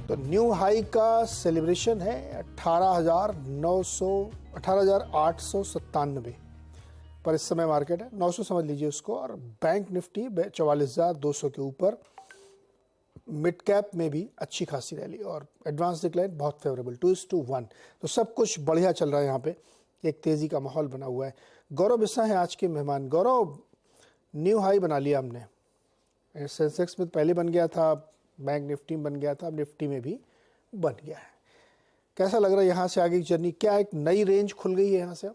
तो new high का celebration है 18,897 पर इस समय मार्केट है 900 समझ लीजिए उसको। और बैंक निफ्टी 44,200 के ऊपर। मिड कैप में भी अच्छी खासी रैली और एडवांस डिक्लाइन बहुत फेवरेबल 2:1। तो सब कुछ बढ़िया चल रहा है यहाँ पे, एक तेजी का माहौल बना हुआ है। गौरव बिस्सा है आज के मेहमान। गौरव, न्यू हाई बना लिया हमने, सेंसेक्स में पहले बन गया था, बैंक निफ्टी में बन गया था, अब निफ्टी में भी बन गया है। कैसा लग रहा है यहाँ से आगे की जर्नी? क्या एक नई रेंज खुल गई है यहाँ से?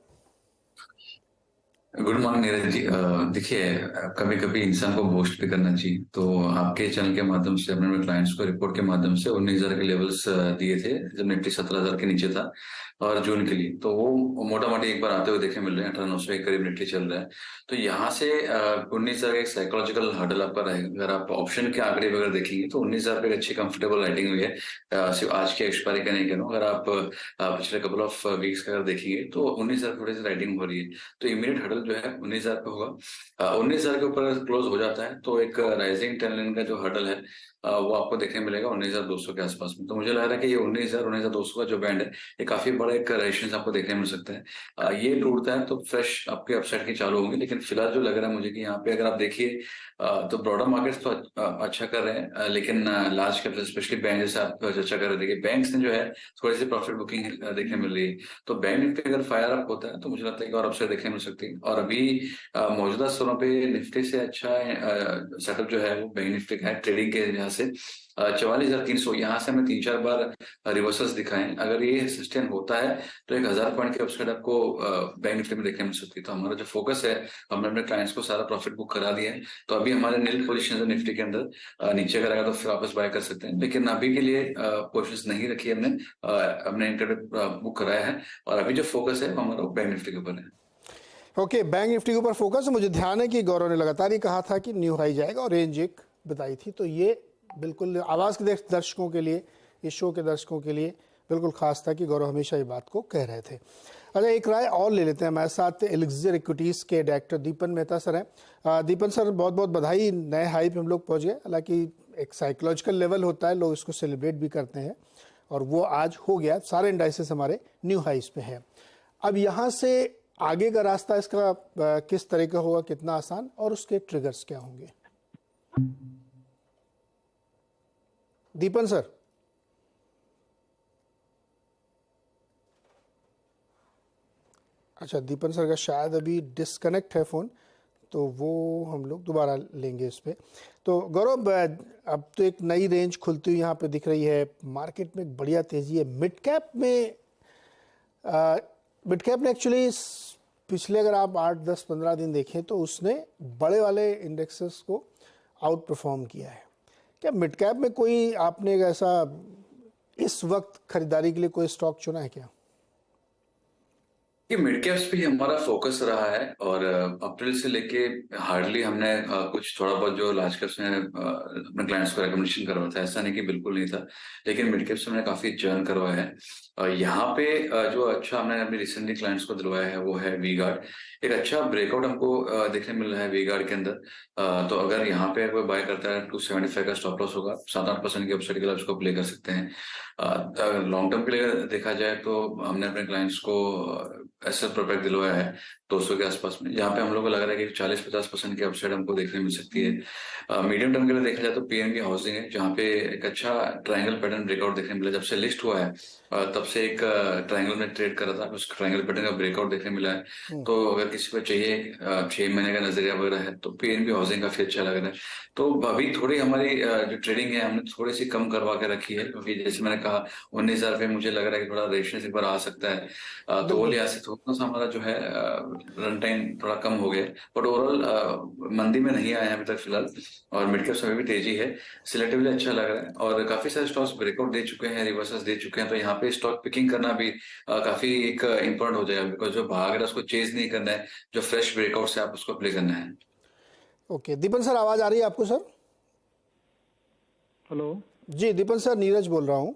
Good morning Neeraj ji. देखिए, कभी कभी इंसान को बूस्ट भी करना चाहिए। तो आपके चैनल के माध्यम से अपने क्लाइंट्स को रिपोर्ट के माध्यम से 19,000 के लेवल्स दिए थे जब निफ्टी 17,000 के नीचे था और जून के लिए। तो वो मोटा मोटी एक बार आते हुए देखे मिल रहे हैं, 18,900 के करीब निफ्टी चल रहा है। तो यहाँ से 19,000 का एक साइकोलॉजिकल हर्डल आपका रहेगा। अगर आप ऑप्शन के आंकड़े वगैरह देखेंगे तो 19,000 पे अच्छी कंफर्टेबल राइटिंग हुई है। सिर्फ आज के एक्सपायरी का नहीं कह रहा हूँ, अगर आप पिछले कपल ऑफ वीक्स का अगर देखेंगे तो 19,000 थोड़ी सी राइटिंग हो रही है। तो इमीडिएट हर्डल जो है 19,000 पे होगा। 19,000 के ऊपर क्लोज हो जाता है तो एक राइजिंग ट्रेंड लाइन का जो हर्डल है वो आपको देखने मिलेगा 19,200 के आसपास में। तो मुझे लग रहा है कि ये 19,000 19,200 का जो बैंड है ये काफी बड़ा एक रेजिस्टेंस आपको देखने मिल सकता है। ये टूटता है तो फ्रेश आपके अपसाइड की चालू होंगे। लेकिन फिलहाल जो लग रहा है मुझे कि यहाँ पे अगर आप देखिए तो ब्रॉडर मार्केट्स तो अच्छा कर रहे हैं, लेकिन लार्ज कैप स्पेशली बैंक जैसे आप चर्चा कर रहे थे, बैंक्स ने जो है थोड़ी सी प्रॉफिट बुकिंग देखने मिल रही है। तो बैंक निफ्टी अगर फायर अप होता है तो मुझे लगता है कि और अपसाइड देखने मिल सकती है। और अभी मौजूदा स्तरों पे निफ्टी से अच्छा सेटअप जो है वो बैंक निफ्टी का है ट्रेडिंग के लिहाज से। 44,300 यहाँ से हमें 3-4 बार रिवर्सल्स दिखाएं। अगर ये सस्टेन होता है तो 1,000 पॉइंट के अपसाइड आपको बैंक निफ्टी में देखने मिल सकती है। तो हमारा जो फोकस है, हमने अपने क्लाइंट्स को सारा प्रॉफिट बुक करा दिया है। तो अभी हमारे नील पोजीशन है निफ्टी के अंदर, नीचे अगर आएगा तो फिर वापस बाय कर सकते हैं, लेकिन अभी के लिए पोजिशन नहीं रखी है हमने। हमने इंटरडे बुक कराया है और अभी जो फोकस है हमारा बैंक निफ्टी के ऊपर है। ओके, बैंक निफ्टी के ऊपर फोकस है। मुझे ध्यान है कि गौरव ने लगातार ही कहा था कि न्यू हाई जाएगा और रेंज एक बताई थी। तो ये बिल्कुल आवाज़ के दर्शकों के लिए, इस शो के दर्शकों के लिए बिल्कुल खास था कि गौरव हमेशा ये बात को कह रहे थे। अच्छा, एक राय और ले लेते हैं। हमारे साथ एलिक्सियर इक्विटीज़ के डायरेक्टर दीपन मेहता सर हैं। दीपन सर, बहुत बहुत बधाई, नए हाई पे हम लोग पहुँच गए। हालांकि एक साइकोलॉजिकल लेवल होता है, लोग इसको सेलिब्रेट भी करते हैं और वो आज हो गया। सारे इंडाइसेस हमारे न्यू हाइस पे हैं। अब यहाँ से आगे का रास्ता इसका किस तरह का होगा, कितना आसान, और उसके ट्रिगर्स क्या होंगे? दीपन सर। अच्छा, दीपन सर का शायद अभी डिस्कनेक्ट है फ़ोन, तो वो हम लोग दोबारा लेंगे इस पर। तो गौरव, अब तो एक नई रेंज खुलती हुई यहाँ पे दिख रही है, मार्केट में एक बढ़िया तेज़ी है। मिड कैप ने एक्चुअली पिछले अगर आप 8, 10, 15 दिन देखें तो उसने बड़े वाले इंडेक्सेस को आउट परफॉर्म किया है। क्या मिड कैप में कोई आपने ऐसा इस वक्त खरीदारी के लिए कोई स्टॉक चुना है क्या? ये मिड कैप्स पे हमारा फोकस रहा है और अप्रैल से लेके हार्डली हमने कुछ थोड़ा बहुत जो लार्ज कैप्स में अपने क्लाइंट्स को रिकमेंडेशन करवाया था। ऐसा नहीं कि बिल्कुल नहीं था, लेकिन मिड कैप्स में हमने काफी चर्न करवाया है। यहाँ पे जो अच्छा हमने अभी रिसेंटली क्लाइंट्स को दिलवाया है वो है वी गार्ड। एक अच्छा ब्रेकआउट हमको देखने मिल रहा है वी गार्ड के अंदर। तो अगर यहाँ पे कोई बाय करता है 275 का स्टॉप लॉस होगा, 7-8% की अपसाइड के लिए उसको प्ले कर सकते हैं। लॉन्ग टर्म के लिए देखा जाए तो हमने अपने क्लाइंट्स को ऐसा प्रोडक्ट दिलवाया है 200 के आसपास में, जहाँ पे हम लोग को लग रहा है कि 40-50% की अपसाइड हमको देखने मिल सकती है। मीडियम टर्म के लिए देखा जाए तो पीएनबी हाउसिंग है, जहाँ पे एक अच्छा ट्रायंगल पैटर्न ब्रेकआउट देखने मिला। जब से लिस्ट हुआ है तब से एक ट्रायंगल में ट्रेड कर रहा था, उस ट्रायंगल पैटर्न का ब्रेकआउट देखने मिला है। तो अगर किसी को चाहिए 6 महीने का नजरिया वगैरह है तो पीएनबी हाउसिंग काफी अच्छा लग रहा है। तो अभी थोड़ी हमारी जो ट्रेडिंग है हमने थोड़ी सी कम करवा के रखी है, क्योंकि जैसे मैंने कहा 19,000 पे मुझे लग रहा है कि थोड़ा रेशनेस एक बार आ सकता है। तो वो बिल्कुल। लिहाज से थोड़ा सा हमारा जो है रन टाइम थोड़ा कम हो गया, बट ओवरऑल मंदी में नहीं आया है अभी तक फिलहाल। और मिड कैप में भी तेजी है, सिलेक्टिवली अच्छा लग रहा है और काफी सारे स्टॉक्स ब्रेकआउट दे चुके हैं, रिवर्सल्स दे चुके हैं। तो यहाँ पे स्टॉक पिकिंग करना भी काफी एक इम्पोर्टेंट हो जाएगा, बिकॉज जो भाग रहा है उसको चेज नहीं करना है, जो फ्रेश ब्रेकआउट से आप उसको प्ले करना है। ओके, दीपन सर, आवाज़ आ रही है आपको सर? हेलो जी दीपन सर, नीरज बोल रहा हूँ।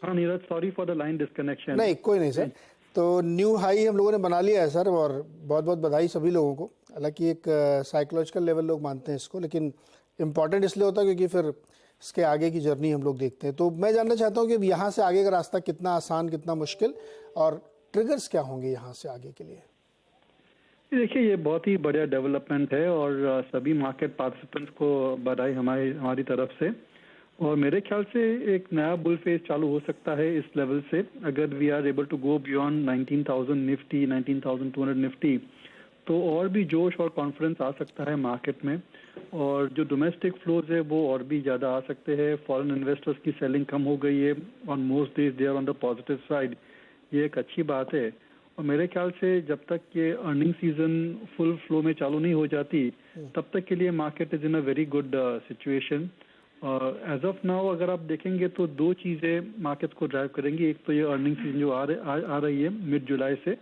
हाँ Neeraj, sorry for the line disconnection. नहीं, कोई नहीं सर। तो न्यू हाई हम लोगों ने बना लिया है सर, और बहुत बहुत बधाई सभी लोगों को। हालांकि एक साइकोलॉजिकल लेवल लोग मानते हैं इसको, लेकिन इम्पॉर्टेंट इसलिए होता है क्योंकि फिर इसके आगे की जर्नी हम लोग देखते हैं। तो मैं जानना चाहता हूँ कि यहाँ से आगे का रास्ता कितना आसान, कितना मुश्किल, और ट्रिगर्स क्या होंगे यहाँ से आगे के लिए? देखिए, ये बहुत ही बढ़िया डेवलपमेंट है और सभी मार्केट पार्टिसिपेंट्स को बधाई हमारी तरफ से। और मेरे ख्याल से एक नया बुल फेज चालू हो सकता है इस लेवल से, अगर we are able to go beyond 19,000 Nifty, 19,200 Nifty, तो और भी जोश और कॉन्फिडेंस आ सकता है मार्केट में। और जो डोमेस्टिक फ्लोज है वो और भी ज़्यादा आ सकते हैं। फॉरेन इन्वेस्टर्स की सेलिंग कम हो गई है, on most days they are on the positive side, ये एक अच्छी बात है। और मेरे ख्याल से जब तक ये अर्निंग सीजन फुल फ्लो में चालू नहीं हो जाती, तब तक के लिए market is in a very good situation. As of now अगर आप देखेंगे तो दो चीज़ें मार्केट को ड्राइव करेंगी, एक तो ये अर्निंग सीजन जो आ रही है मिड जुलाई से,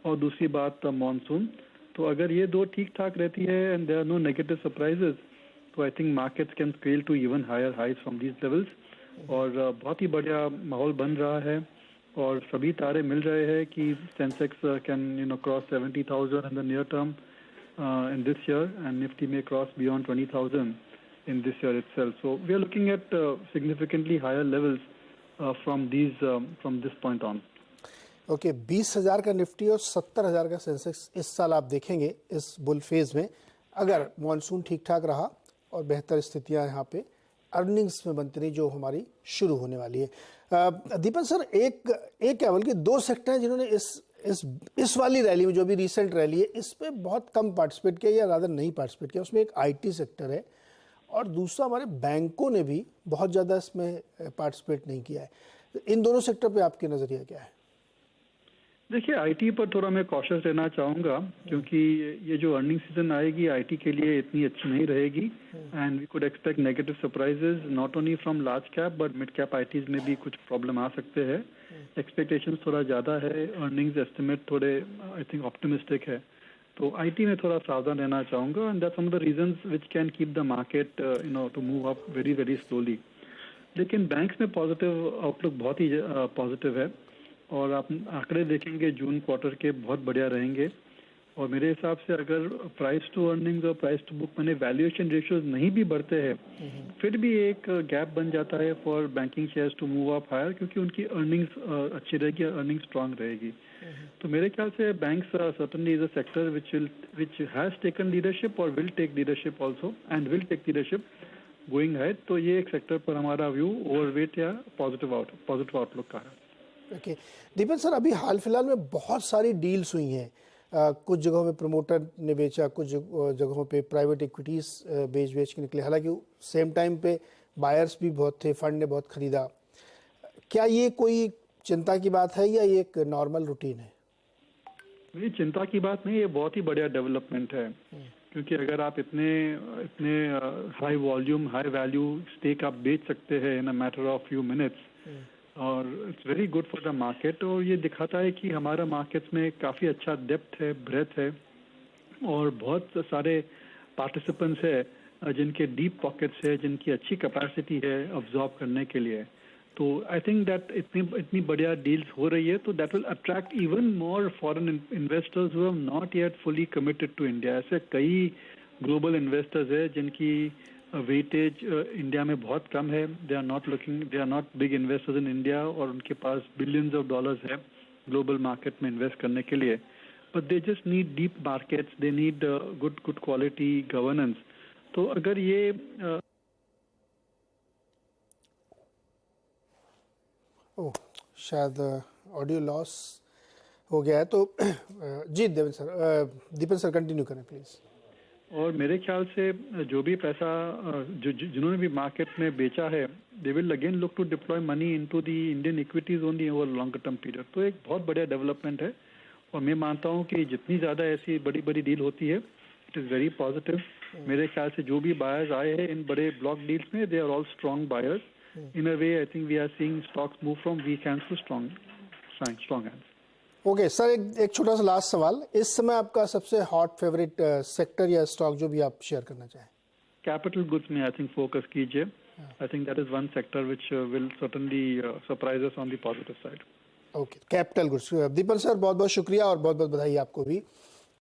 और दूसरी बात मॉनसून। तो अगर ये दो ठीक ठाक रहती है and there are no negative surprises, तो I think markets can scale to even higher highs from these levels. और बहुत ही बढ़िया माहौल बन रहा है और सभी तारे मिल रहे हैं कि Sensex can cross 70,000 in the near term in this year, and Nifty may cross beyond 20,000 in this year itself. So we are looking at significantly higher levels from this point on. Okay, 20,000 का Nifty और 70,000 का Sensex इस साल आप देखेंगे इस bull phase में, अगर मॉनसून ठीक ठाक रहा और बेहतर स्थितियां यहाँ पे अर्निंग्स में बनती रही जो हमारी शुरू होने वाली है। दीपन सर, एक क्या बल्कि दो सेक्टर हैं जिन्होंने इस वाली रैली में, जो भी रिसेंट रैली है, इस पे बहुत कम पार्टिसिपेट किया या रादर नहीं पार्टिसिपेट किया। उसमें एक आईटी सेक्टर है और दूसरा हमारे बैंकों ने भी बहुत ज़्यादा इसमें पार्टिसिपेट नहीं किया है। इन दोनों सेक्टर पे आपके नज़रिया क्या है? देखिए, आईटी पर थोड़ा मैं कॉशियस रहना चाहूँगा, क्योंकि ये जो अर्निंग सीजन आएगी आईटी के लिए इतनी अच्छी नहीं रहेगी, and we could expect negative surprises not only from large cap but mid cap ITs में भी कुछ प्रॉब्लम आ सकते हैं। एक्सपेक्टेशंस थोड़ा ज़्यादा है, अर्निंग्स एस्टिमेट थोड़े आई थिंक ऑप्टिमिस्टिक है, तो आईटी में थोड़ा सावधान रहना चाहूँगा। And that's some of the reasons which can keep the market to move up very very slowly. लेकिन बैंक्स में पॉजिटिव आउटलुक बहुत ही पॉजिटिव है, और आप आंकड़े देखेंगे जून क्वार्टर के बहुत बढ़िया रहेंगे। और मेरे हिसाब से अगर प्राइस टू अर्निंग्स और प्राइस टू बुक मैंने वैल्यूएशन रेशियोज नहीं भी बढ़ते हैं, फिर भी एक गैप बन जाता है for banking shares to move up higher, क्योंकि उनकी अर्निंग्स अच्छी रहेगी, अर्निंग स्ट्रांग रहेगी। तो मेरे ख्याल से banks certainly is a sector which has taken leadership और will take leadership also, and will take leadership going ahead. तो ये एक सेक्टर पर हमारा व्यू ओवरवेट या पॉजिटिव आउटलुक का है। ओके, दीपन सर, अभी हाल फिलहाल में बहुत सारी डील्स हुई हैं। कुछ जगहों में प्रमोटर ने बेचा, कुछ जगहों पे प्राइवेट इक्विटीज बेच के निकले। हालांकि सेम टाइम पे बायर्स भी बहुत थे, फंड ने बहुत खरीदा। क्या ये कोई चिंता की बात है या ये एक नॉर्मल रूटीन है? ये चिंता की बात नहीं, ये बहुत ही बढ़िया डेवलपमेंट है, क्योंकि अगर आप इतने high volume high value stake आप बेच सकते हैं in a matter of few minutes, और it's very good for the market. और ये दिखाता है कि हमारा मार्केट्स में काफ़ी अच्छा डेप्थ है, ब्रेथ है, और बहुत सारे पार्टिसिपेंट्स है जिनके डीप पॉकेट्स है, जिनकी अच्छी कैपेसिटी है अब्जॉर्ब करने के लिए। तो आई थिंक दैट इतनी बढ़िया डील्स हो रही है, तो that will attract even more foreign investors who have not yet fully committed to India. ऐसे कई ग्लोबल इन्वेस्टर्स है जिनकी वेटेज इंडिया में बहुत कम है, they are not big investors in India, और उनके पास बिलियंस ऑफ डॉलर्स है ग्लोबल मार्केट में इन्वेस्ट करने के लिए, but they just need deep markets, they need good quality governance. तो अगर ये शायद ऑडियो लॉस हो गया है, तो जी दीपन सर कंटिन्यू करें प्लीज़। और मेरे ख्याल से जो भी पैसा जिन्होंने भी मार्केट में बेचा है, they will again look to deploy money into the Indian equities only over longer term period. तो एक बहुत बढ़िया डेवलपमेंट है, और मैं मानता हूँ कि जितनी ज़्यादा ऐसी बड़ी बड़ी डील होती है, इट इज़ वेरी पॉजिटिव। मेरे ख्याल से जो भी बायर्स आए हैं इन बड़े ब्लॉक डील्स में, they are all strong buyers. In a way I think we are seeing stocks move from weak hands to strong hands. Okay sir, एक छोटा सा लास्ट सवाल, इस समय आपका सबसे हॉट फेवरेट सेक्टर या स्टॉक जो भी आप शेयर करना चाहें? कैपिटल गुड्स में आई थिंक फोकस कीजिए। I think that is one sector which will certainly surprise us on the positive side. Okay, capital goods. Deepan sir, बहुत बहुत शुक्रिया और बहुत बहुत बधाई आपको भी।